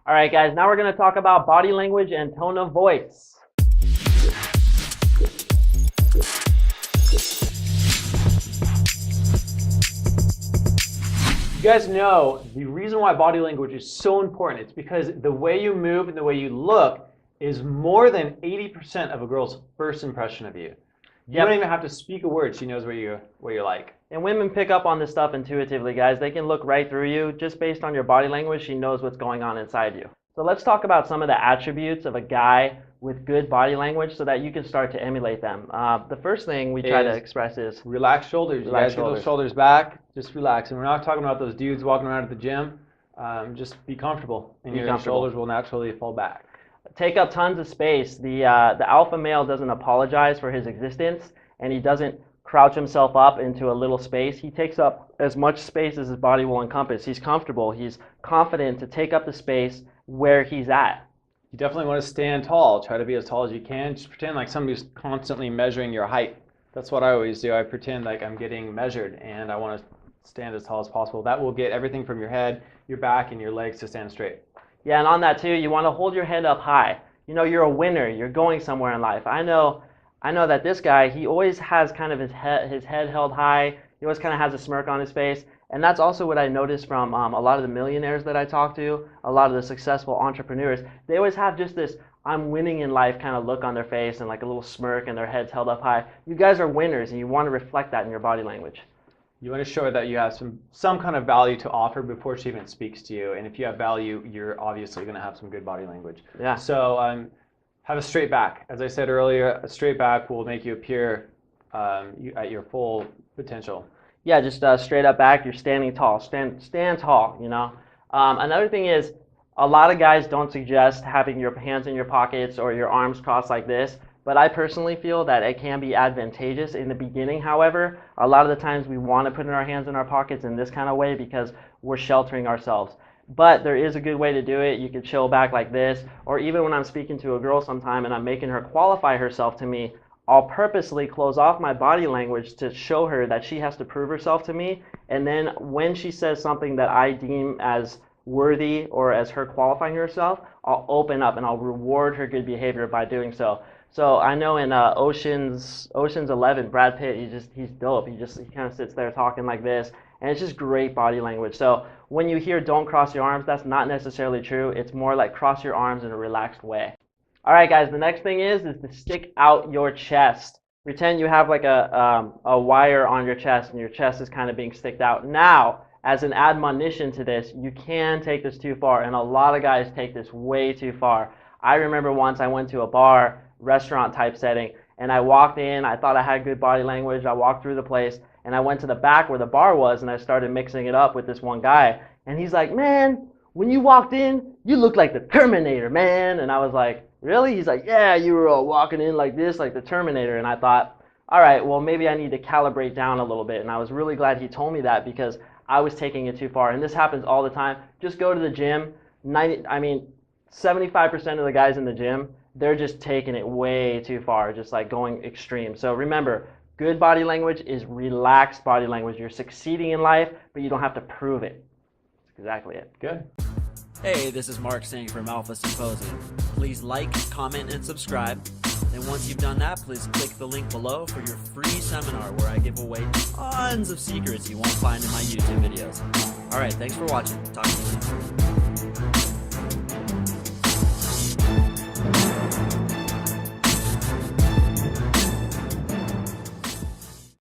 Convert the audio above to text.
All right, guys, now we're going to talk about body language and tone of voice. You guys know the reason why body language is so important. It's because the way you move and the way you look is more than 80% of a girl's first impression of you. You don't even have to speak a word. She knows what you're like. And women pick up on this stuff intuitively, guys. They can look right through you. Just based on your body language, she knows what's going on inside you. So let's talk about some of the attributes of a guy with good body language so that you can start to emulate them. The first thing we try to express is relaxed shoulders. You guys get those shoulders back. Just relax. And we're not talking about those dudes walking around at the gym. Just be comfortable, and your shoulders will naturally fall back. Take up tons of space. The alpha male doesn't apologize for his existence, and he doesn't crouch himself up into a little space. He takes up as much space as his body will encompass. He's comfortable. He's confident to take up the space where he's at. You definitely want to stand tall. Try to be as tall as you can. Just pretend like somebody's constantly measuring your height. That's what I always do. I pretend like I'm getting measured, and I want to stand as tall as possible. That will get everything from your head, your back, and your legs to stand straight. Yeah, and on that too, you want to hold your head up high. You know, you're a winner. You're going somewhere in life. I know that this guy, he always has kind of his head held high. He always kind of has a smirk on his face. And that's also what I noticed from a lot of the millionaires that I talk to, a lot of the successful entrepreneurs. They always have just this I'm winning in life kind of look on their face and like a little smirk and their heads held up high. You guys are winners, and you want to reflect that in your body language. You want to show that you have some kind of value to offer before she even speaks to you. And if you have value, you're obviously going to have some good body language. Yeah. So have a straight back. As I said earlier, a straight back will make you appear at your full potential. Yeah, just straight up back. You're standing tall. Stand tall, you know. Another thing is, a lot of guys don't suggest having your hands in your pockets or your arms crossed like this. But I personally feel that it can be advantageous in the beginning. However, a lot of the times we want to put our hands in our pockets in this kind of way because we're sheltering ourselves. But there is a good way to do it. You can chill back like this, or even when I'm speaking to a girl sometime and I'm making her qualify herself to me, I'll purposely close off my body language to show her that she has to prove herself to me. And then when she says something that I deem as worthy or as her qualifying herself, I'll open up and I'll reward her good behavior by doing so. So I know in Ocean's 11, Brad Pitt, he's dope. He kind of sits there talking like this, and it's just great body language. So when you hear "don't cross your arms," that's not necessarily true. It's more like cross your arms in a relaxed way. All right, guys. The next thing is to stick out your chest. Pretend you have like a wire on your chest, and your chest is kind of being sticked out. Now, as an admonition to this, you can take this too far, and a lot of guys take this way too far. I remember once I went to a bar, restaurant type setting, and I walked in. I thought I had good body language. I walked through the place, and I went to the back where the bar was, and I started mixing it up with this one guy. And he's like, "Man, when you walked in, you looked like the Terminator, man." And I was like, "Really?" He's like, "Yeah, you were all walking in like this, like the Terminator." And I thought, all right, well, maybe I need to calibrate down a little bit. And I was really glad he told me that because I was taking it too far. And this happens all the time. Just go to the gym. 75% of the guys in the gym, they're just taking it way too far, just like going extreme. So remember, good body language is relaxed body language. You're succeeding in life, but you don't have to prove it. That's exactly it. Good. Hey, this is Mark Singh from Alpha Symposium. Please like, comment, and subscribe. And once you've done that, please click the link below for your free seminar where I give away tons of secrets you won't find in my YouTube videos. All right, thanks for watching. Talk to you soon.